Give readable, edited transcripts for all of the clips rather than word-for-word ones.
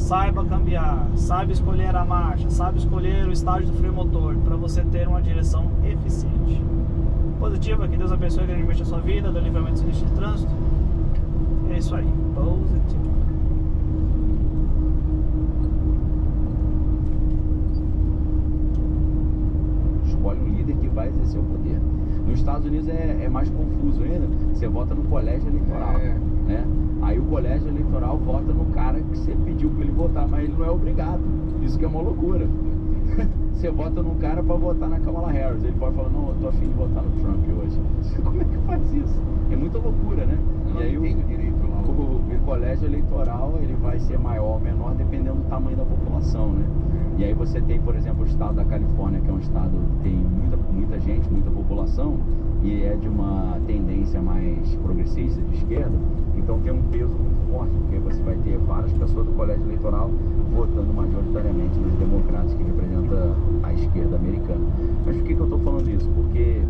saiba cambiar, saiba escolher a marcha, saiba escolher o estágio do freio motor para você ter uma direção eficiente. Positivo, que Deus abençoe grandemente a sua vida, do livramento sinistro de trânsito. É isso aí, positivo. Escolhe um líder que vai exercer o poder. Nos Estados Unidos é mais confuso ainda. Você vota no colégio eleitoral, né? Aí o colégio eleitoral vota no cara que você pediu para ele votar, mas ele não é obrigado. Isso que é uma loucura. Você vota num cara para votar na Kamala Harris. Ele pode falar, não, eu tô afim de votar no Trump hoje. Como é que faz isso? É muita loucura, né? E aí o colégio eleitoral ele vai ser maior ou menor dependendo do tamanho da população, né? E aí você tem, por exemplo, o estado da Califórnia, que é um estado que tem muita gente, muita população, e é de uma tendência mais progressista, de esquerda, então tem um peso muito forte, porque você vai ter várias pessoas do colégio eleitoral votando majoritariamente nos democratas, que representa a esquerda americana. Mas por que eu estou falando isso? Porque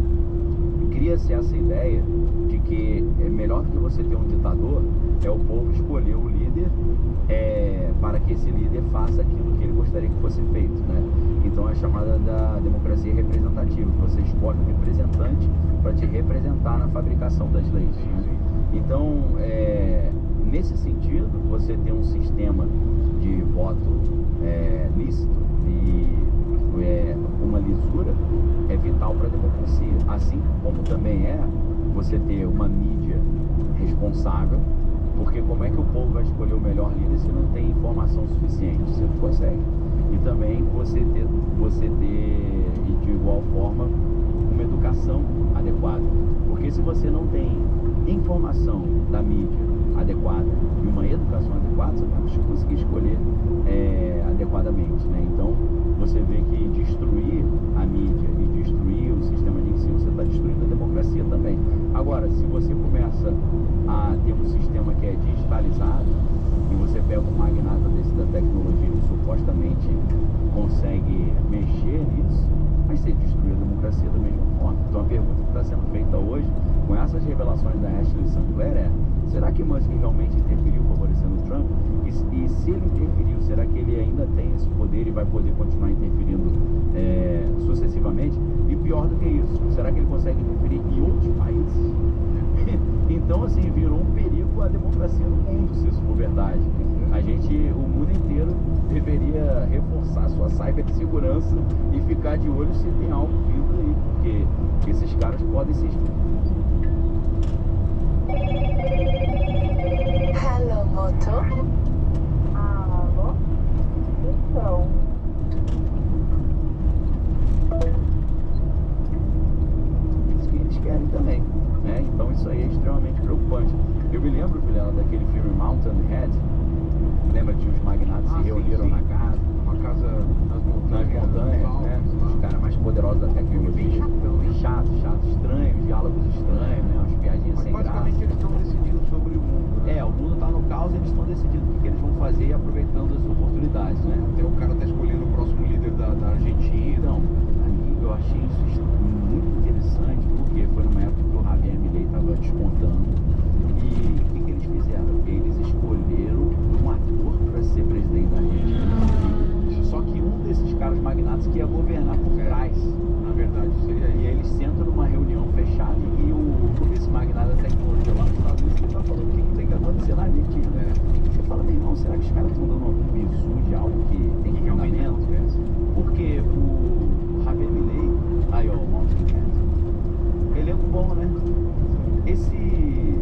cria-se essa ideia de que é melhor do que você ter um ditador, é o povo escolher o líder para que esse líder faça aquilo que ele gostaria que fosse feito, né? Então é chamada da democracia representativa, que você escolhe um representante para te representar na fabricação das leis, né? Então, nesse sentido, você tem um sistema de voto lícito e uma lisura é vital para a democracia, assim como também você ter uma mídia responsável, porque como é que o povo vai escolher o melhor líder se não tem informação suficiente? Você não consegue. E também você ter de igual forma uma educação adequada, porque se você não tem informação da mídia adequada e uma educação adequada, você não vai conseguir escolher adequadamente, né? Então você vê que destruir a mídia e destruir o sistema de ensino, você está destruindo a democracia também. Agora, se você começa a ter um sistema que é digitalizado e você pega um magnata desse da tecnologia que supostamente consegue mexer nisso, mas você destruir a democracia da mesma forma. Então a pergunta que está sendo feita hoje, com essas revelações da Ashley Sinclair, será que Musk realmente interferiu favorecendo o Trump? E se ele interferiu, será que ele ainda tem esse poder e vai poder continuar interferindo sucessivamente? E pior do que isso, será que ele consegue interferir em outros países? Então, assim, virou um perigo a democracia no mundo, se isso for verdade. O mundo inteiro deveria reforçar sua cibersegurança e ficar de olho se tem algo vindo aí, porque esses caras podem se... Hello, moto. Alô? Então, Isso que eles querem também, né? Então isso aí é extremamente preocupante. Eu me lembro, Vilela, daquele filme Mountain Head. Lembra que os magnatas se reuniram na casa? Uma casa nas montanhas, né? Os caras mais poderosos da tecnologia. Chato, estranho, diálogos estranhos, né? Umas piadinhas Mas sem graça. basicamente eles estão decidindo sobre o mundo, né? O mundo tá no caos e eles estão decidindo o que eles vão fazer e aproveitando as oportunidades, né? Até o cara tá escolhendo o próximo líder da Argentina. Então, aí eu achei isso muito interessante, porque foi numa época que o Javier Milei estava despontando. E o que eles fizeram? Eles escolheram um ator para ser presidente da Argentina. Só que um desses caras magnatas que ia governar por trás. Na verdade, seria E aí eles sentam numa reunião fechada e esse magnata da tecnologia lá nos Estados Unidos está falando o que tem que acontecer na Argentina. Você fala, meu irmão, será que os caras estão dando um bizu de algo que tem realmente fundamento? acontece. Porque o Javier Milei, aí ó, o Mountain Head, ele é bom, né? Esse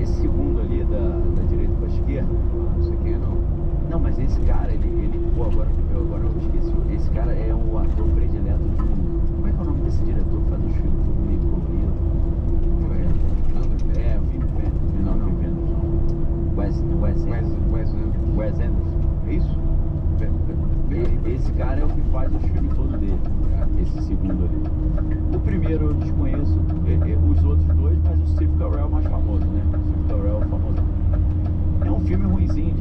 segundo ali da direita para a esquerda, não sei quem é não. não, mas esse cara, agora eu esqueci, esse cara é o ator predileto de como é que é o nome desse diretor que faz um filme todo meio colorido? O Vin Vendors, não, Wes Anderson. É isso? Esse cara é o que faz os filmes todos dele, esse segundo ali. O primeiro eu desconheço, os outros dois, mas o Steve Carell é o mais famoso, né? O Steve Carell é o famoso. É um filme ruinzinho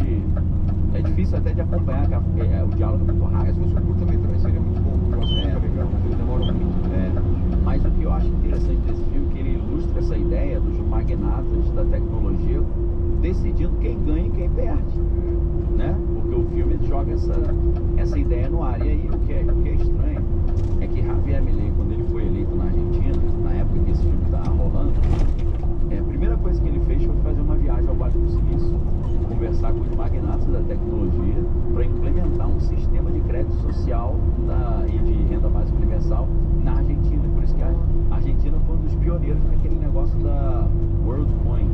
é difícil até de acompanhar, o diálogo é muito rápido. Se fosse um curta-metragem seria muito bom, porque eu acho muito legal, mas ele demora muito. Mas o que eu acho interessante desse filme é que ele ilustra essa ideia dos magnatas da tecnologia decidindo quem ganha e quem perde, né? ideia no ar. E aí, o que é estranho é que Javier Milei, quando ele foi eleito na Argentina, na época que esse filme tá rolando, a primeira coisa que ele fez foi fazer uma viagem ao Vale do Silício, conversar com os magnatas da tecnologia para implementar um sistema de crédito social e de renda básica universal na Argentina. Por isso que a Argentina foi um dos pioneiros naquele negócio da WorldCoin,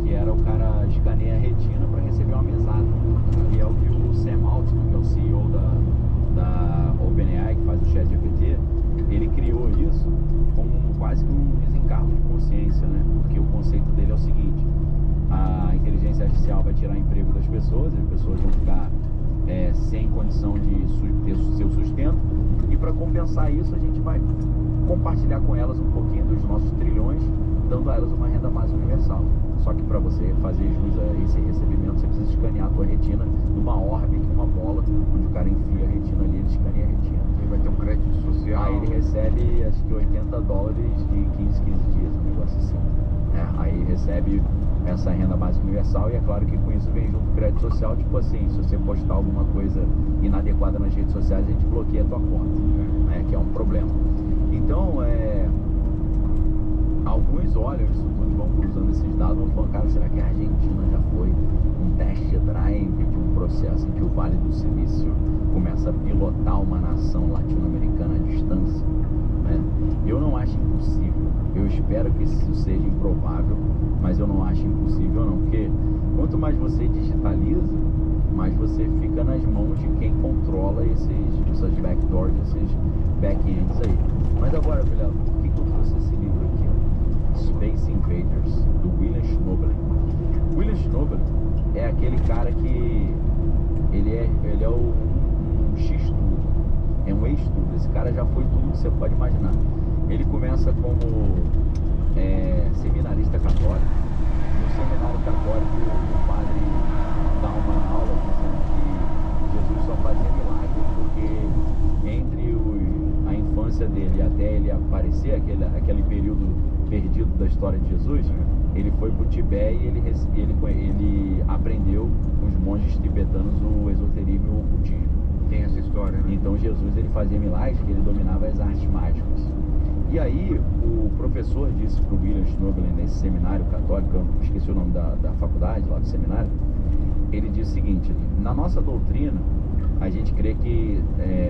que era o cara escaneia a retina para receber uma mesada. E é o que o Sam Altman, que é o CEO da OpenAI, que faz o ChatGPT, ele criou isso como quase que um desencargo de consciência, né? Porque o conceito dele é o seguinte: a inteligência artificial vai tirar emprego das pessoas, as pessoas vão ficar sem condição de ter seu sustento, e para compensar isso a gente vai compartilhar com elas um pouquinho dos nossos trilhões, dando a elas uma renda básica universal. Só que para você fazer jus a esse recebimento, você precisa escanear a tua retina numa órbita, uma bola, onde o cara enfia a retina ali, ele escaneia a retina. Ele vai ter um crédito social. Aí ele recebe, acho que $80 de 15 dias, um negócio assim. Aí ele recebe essa renda básica universal, e é claro que com isso vem junto o crédito social, tipo assim, se você postar alguma coisa inadequada nas redes sociais, a gente bloqueia a tua conta, né? Que é um problema. Então, alguns olham isso tudo e vão cruzando esses dados, vão falando, cara, será que a Argentina já foi um test drive de um processo em que o Vale do Silício começa a pilotar uma nação latino-americana à distância, né? Eu não acho impossível, eu espero que isso seja improvável, mas eu não acho impossível não, porque quanto mais você digitaliza, mais você fica nas mãos de quem controla essas backdoors, esses backends aí. Mas agora, Vilela, por que eu trouxe esse livro aqui, ó? Space Invaders, do William Schnoebelen. William Schnoebelen é aquele cara que ele é um X-tudo, é um ex-tudo. Esse cara já foi tudo que você pode imaginar. Ele começa como seminarista católico. No seminário católico, o padre dá uma aula dizendo que Jesus só fazia milagres porque entre a infância dele e até ele aparecer, aquele período perdido da história de Jesus, ele foi para o Tibete e ele aprendeu com os monges tibetanos o esoterismo e o ocultismo. Tem essa história, né? Então Jesus, ele fazia milagres porque ele dominava as artes mágicas. E aí o professor disse para o William Schnoebelen nesse seminário católico, eu esqueci o nome da faculdade lá do seminário, ele disse o seguinte: na nossa doutrina a gente crê que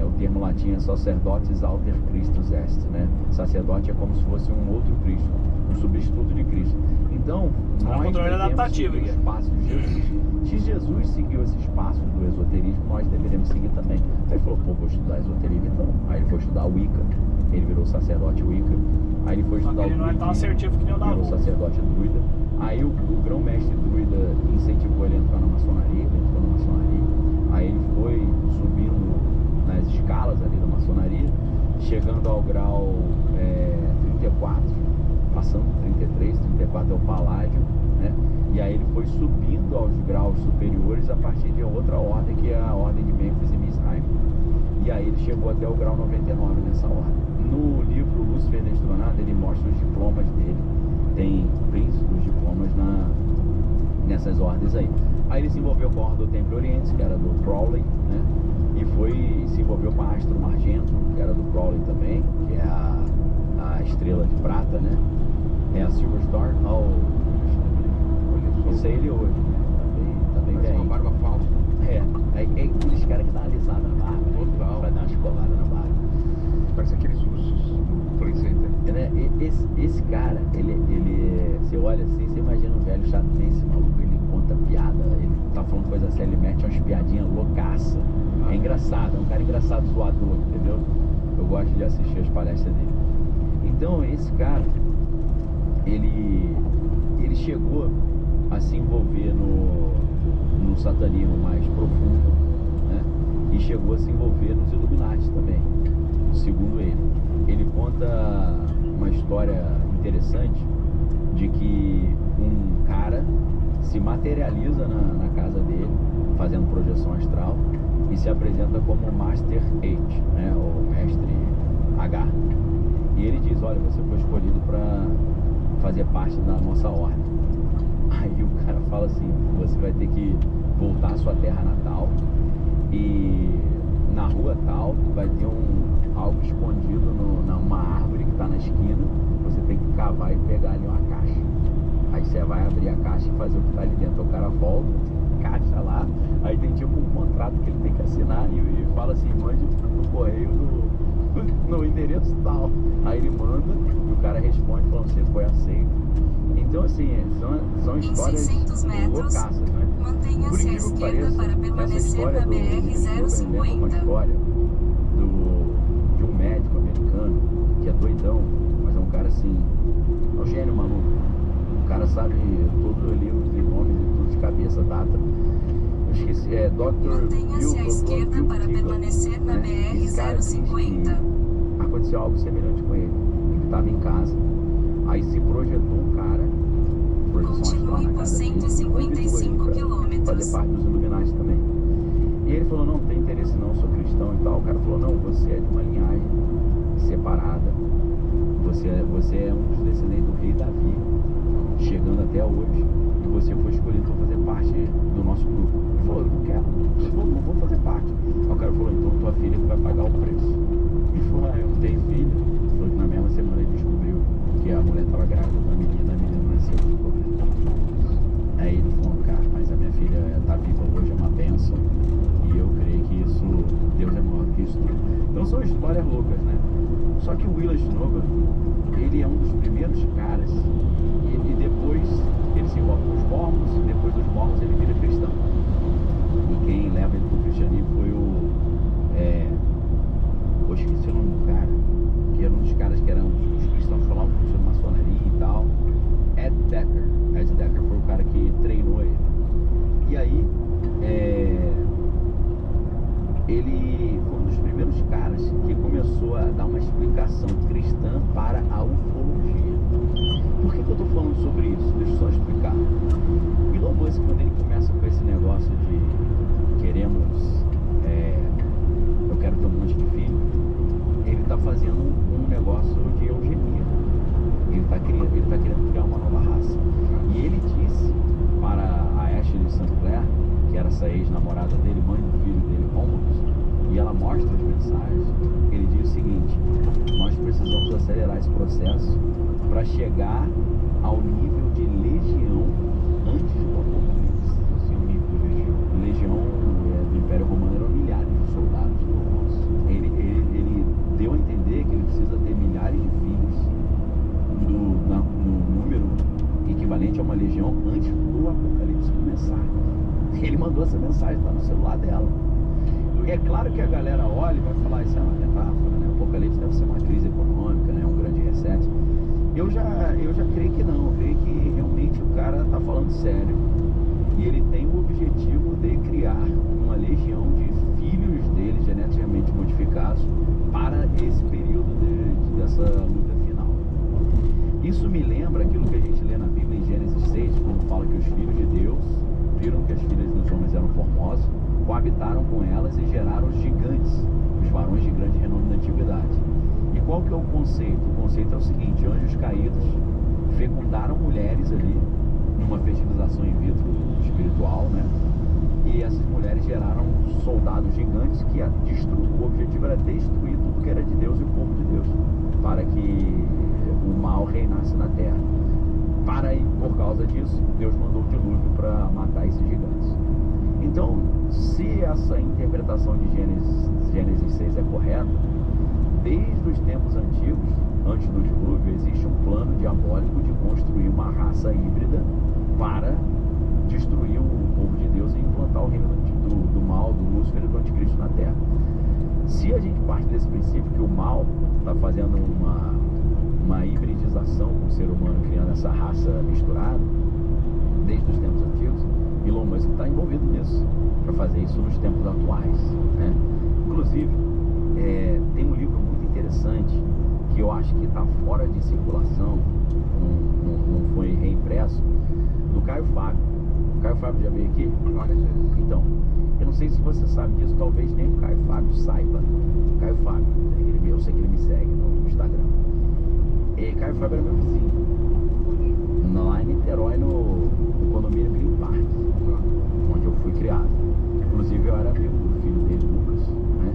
o termo latim é sacerdotes alter Christus est, né? Sacerdote é como se fosse um outro Cristo, um substituto de Cristo. Então, nós devemos seguir os passos de Jesus. Se Jesus seguiu esses passos do esoterismo, nós deveremos seguir também. Aí ele falou, pô, vou estudar esoterismo então. Aí ele foi estudar Wicca, ele virou sacerdote Wicca. Aí ele foi estudar o druidismo, não é tão assertivo que nem o da virou sacerdote druida. Aí o grão-mestre druida incentivou ele a entrar na maçonaria, ele entrou na maçonaria. Aí ele foi subindo nas escalas ali da maçonaria, chegando ao grau 34, passando 33, 34 é o paládio, né? E aí ele foi subindo aos graus superiores a partir de outra ordem, que é a ordem de Memphis e Misraim. E aí ele chegou até o grau 99 nessa ordem. No livro Lúcifer Destronado, ele mostra os diplomas dele. Tem prints dos diplomas nessas ordens aí. Aí ele se envolveu com a Ordem do Templo Oriente, que era do Crowley, né? E se envolveu com a Astro Margento, que era do Crowley também, que é a estrela de prata, né? É a Silver Star. Isso é ele hoje, né? Tá bem Parece uma barba falsa. É aqueles caras que dá uma alisada na barba. Total. Pra dar uma escovada na barba. Parece aqueles ursos do Play Center. Né? Esse cara, ele você olha assim, você imagina um velho chato nem esse maluco, ele conta piada, ele tá falando coisa séria, ele mete umas piadinhas loucaça. É engraçado, é um cara engraçado, zoador, entendeu? Eu gosto de assistir as palestras dele. Então esse cara, ele chegou a se envolver no satanismo mais profundo, né? E chegou a se envolver nos Illuminati também, segundo ele. Ele conta uma história interessante de que um cara se materializa na casa dele, fazendo projeção astral, e se apresenta como Master H, né? Ou Mestre H. E ele diz, olha, você foi escolhido para fazer parte da nossa ordem. Aí o cara fala assim, você vai ter que voltar à sua terra natal e na rua tal, vai ter algo escondido numa árvore que está na esquina, você tem que cavar e pegar ali uma caixa. Aí você vai abrir a caixa e fazer o que está ali dentro. O cara volta, caixa lá, aí tem tipo um contrato que ele tem que assinar e fala assim, mande no correio no endereço tal. Aí ele manda e o cara responde falando se foi aceito. Então assim, são histórias loucaças, né? Mantenha-se à esquerda para permanecer na BR-050. Uma história de um médico americano que é doidão, mas é um cara assim, é um gênio maluco. O cara sabe todos os livros e nomes e tudo de cabeça, data. Eu esqueci, Dr. Mantenha-se à esquerda para permanecer na BR-050. Aconteceu algo semelhante com ele. Ele estava em casa, aí se projetou um cara. Continue por 155 km. Fazer parte dos Illuminati também. E ele falou, não tem interesse não, sou cristão e tal. O cara falou, não, você é de uma linhagem separada. Você é um dos descendentes do rei Davi, chegando até hoje. E você foi escolhido para fazer parte do nosso grupo. Ele falou, eu não quero, não vou fazer parte. Aí o cara falou, então tua filha vai pagar o preço. Ele falou, eu não tenho filho. Ele falou que na mesma semana ele descobriu que a mulher estava grávida da menina, a menina nasceu. Aí ele falou, cara, mas a minha filha está viva hoje, é uma bênção. E eu creio que isso, Deus é maior que isso tudo. Então são histórias loucas, né? Só que o Willa Snowden, ele é um dos primeiros caras, e depois ele se envolve com os mormons, e depois dos mormons ele vira cristão. E quem leva ele para o cristianismo foi eu esqueci o nome do cara, que era um dos caras que eram os cristãos falavam sobre maçonaria e tal. Ed Decker foi o cara que treinou ele. E aí, ele foi um dos primeiros caras que começou a dar uma explicação cristã para a ufologia. Por que eu estou falando sobre isso? Deixa eu só explicar. O Elon Musk, quando ele começa com esse negócio de eu quero ter um monte de filho, ele está fazendo um negócio de eugenia. Ele está querendo criar uma nova raça. E ele disse para a Ashley Sinclair, que era essa ex-namorada dele, mãe do filho dele, Romulus, e ela mostra as mensagens, ele diz o seguinte, nós precisamos acelerar esse processo para chegar ao nível de legião antes do apocalipse. Assim, o nível de legião do Império Romano eram milhares de soldados. Ele deu a entender que ele precisa ter milhares de filhos no número equivalente a uma legião antes do apocalipse começar. Ele mandou essa mensagem, está no celular dela. E é claro que a galera olha e vai falar, isso é uma metáfora, né? O apocalipse deve ser uma crise econômica, né? Um grande reset. Eu já creio que não, eu creio que realmente o cara está falando sério. E ele tem o objetivo de criar uma legião de filhos dele geneticamente modificados para esse período dessa luta final. Isso me lembra aquilo que a gente lê na Bíblia em Gênesis 6, quando fala que os filhos de Deus viram que as filhas dos homens eram formosos, coabitaram com elas e geraram os gigantes, os varões de grande renome da antiguidade. E qual que é o conceito? O conceito é o seguinte, anjos caídos fecundaram mulheres ali, numa fertilização in vitro espiritual, né? E essas mulheres geraram soldados gigantes que o objetivo era destruir tudo que era de Deus e o povo de Deus, para que o mal reinasse na terra. Por causa disso, Deus mandou o dilúvio para matar esses gigantes. Então, se essa interpretação de Gênesis 6 é correta, desde os tempos antigos, antes do dilúvio, existe um plano diabólico de construir uma raça híbrida para destruir o povo de Deus e implantar o reino do mal, do Lúcifer e do anticristo na terra. Se a gente parte desse princípio que o mal está fazendo uma hibridização com o ser humano, criando essa raça misturada, desde os tempos antigos, Elon Musk está envolvido nisso, para fazer isso nos tempos atuais, né? Inclusive, tem um livro muito interessante, que eu acho que está fora de circulação, não foi reimpresso, do Caio Fábio. O Caio Fábio já veio aqui? Várias vezes. Então, eu não sei se você sabe disso, talvez nem o Caio Fábio saiba. Caio Fábio, eu sei que ele me segue no Instagram. E Caio Fábio era meu vizinho, lá em Niterói, no condomínio Green Park, onde eu fui criado. Inclusive eu era amigo do filho dele, Lucas, né?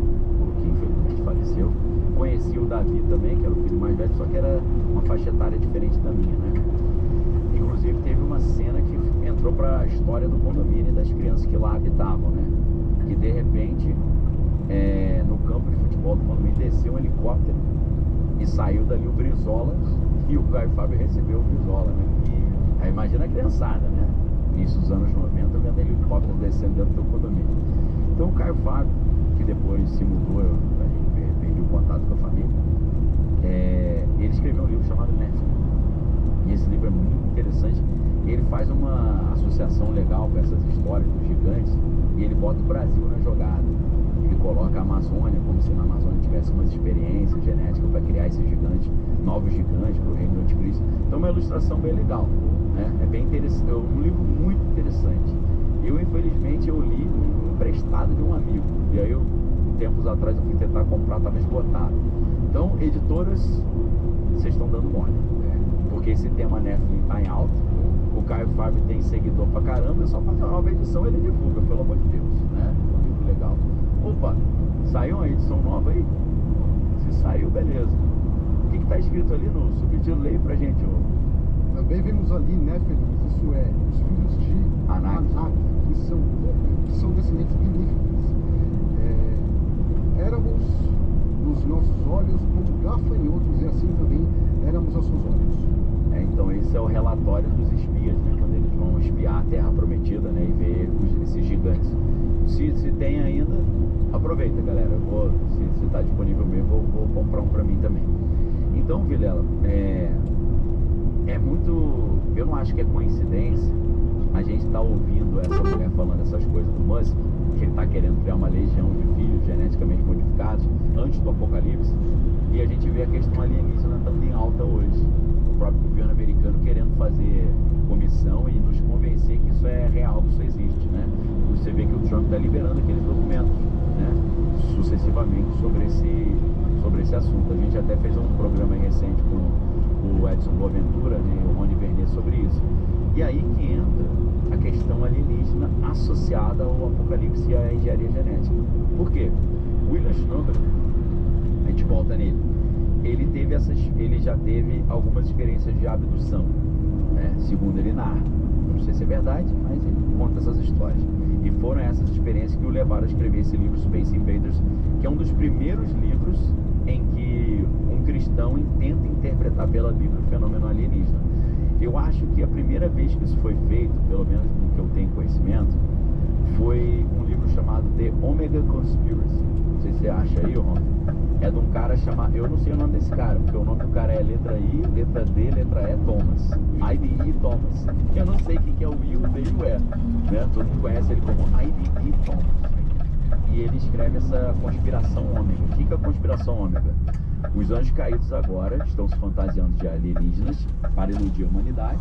Davi também, que era o filho mais velho, só que era uma faixa etária diferente da minha, né? Inclusive teve uma cena que entrou para a história do condomínio e das crianças que lá habitavam, né? Que de repente, no campo de futebol do condomínio desceu um helicóptero e saiu dali o Brizola e o Caio Fábio recebeu o Brizola, né? Aí imagina a criançada, né? Início dos anos 90, vendo helicóptero descendo dentro do condomínio. Então o Caio Fábio, que depois se mudou, a gente perdeu o contato com a família, ele escreveu um livro chamado Nephilim. E esse livro é muito interessante. Ele faz uma associação legal com essas histórias dos gigantes e ele bota o Brasil na jogada. Ele coloca a Amazônia como se na Amazônia tivesse umas experiências genéticas para criar esses gigantes, novos gigantes para o reino do anticristo. Então é uma ilustração bem legal, né? É bem interessante, é um livro muito interessante. Eu, infelizmente, eu li emprestado de um amigo. E aí, tempos atrás, eu fui tentar comprar, estava esgotado. Então, editoras, vocês estão dando mole. Porque esse tema Nephilim está em alta. O Caio Fábio tem seguidor pra caramba. É só fazer uma nova edição, ele divulga, pelo amor de Deus, né? Um livro legal. Opa, saiu uma edição nova aí? Se saiu, beleza. O que está escrito ali no subtítulo? Leia pra gente. Também vemos ali Nephilim, isso é, os filhos de Anak, que são descendentes de Nífilis. Éramos nos nossos olhos como gafanhotos e assim também éramos aos seus olhos. Então esse é o relatório dos espias, né? Quando eles vão espiar a Terra Prometida, né? E ver esses gigantes. Se tem ainda, aproveita, galera. Se está disponível mesmo, vou comprar um para mim também. Então, Vilela, é muito... Eu não acho que é coincidência a gente estar ouvindo essa mulher falando essas coisas do Musk, que ele está querendo criar uma legião de filhos geneticamente modificados antes do apocalipse, e a gente vê a questão alienígena estando em alta hoje. O próprio governo americano querendo fazer comissão e nos convencer que isso é real, que isso existe, né? Você vê que o Trump está liberando aqueles documentos, né? Sucessivamente sobre esse assunto. A gente até fez um programa recente com o Edson Boaventura, né, e o Rony Vernet sobre isso. E aí que entra a questão alienígena associada ao apocalipse e à engenharia genética. Por quê? William Schnubert, a gente volta nele, ele já teve algumas experiências de abdução, né? Segundo ele narra. Não sei se é verdade, mas ele conta essas histórias. E foram essas experiências que o levaram a escrever esse livro Space Invaders, que é um dos primeiros livros em que um cristão tenta interpretar pela Bíblia o fenômeno alienígena. Eu acho que a primeira vez que isso foi feito, pelo menos do que eu tenho conhecimento, foi um livro chamado The Omega Conspiracy. Não sei se você acha aí, Ron. É de um cara chamado... Eu não sei o nome desse cara, porque o nome do cara é letra I, letra D, letra E, Thomas. I.D.E. Thomas. Eu não sei quem que é o I, o D e o E, né? Todo mundo conhece ele como I.D.E. Thomas. E ele escreve essa conspiração ômega. O que é a conspiração ômega? Os anjos caídos agora estão se fantasiando de alienígenas para iludir a humanidade.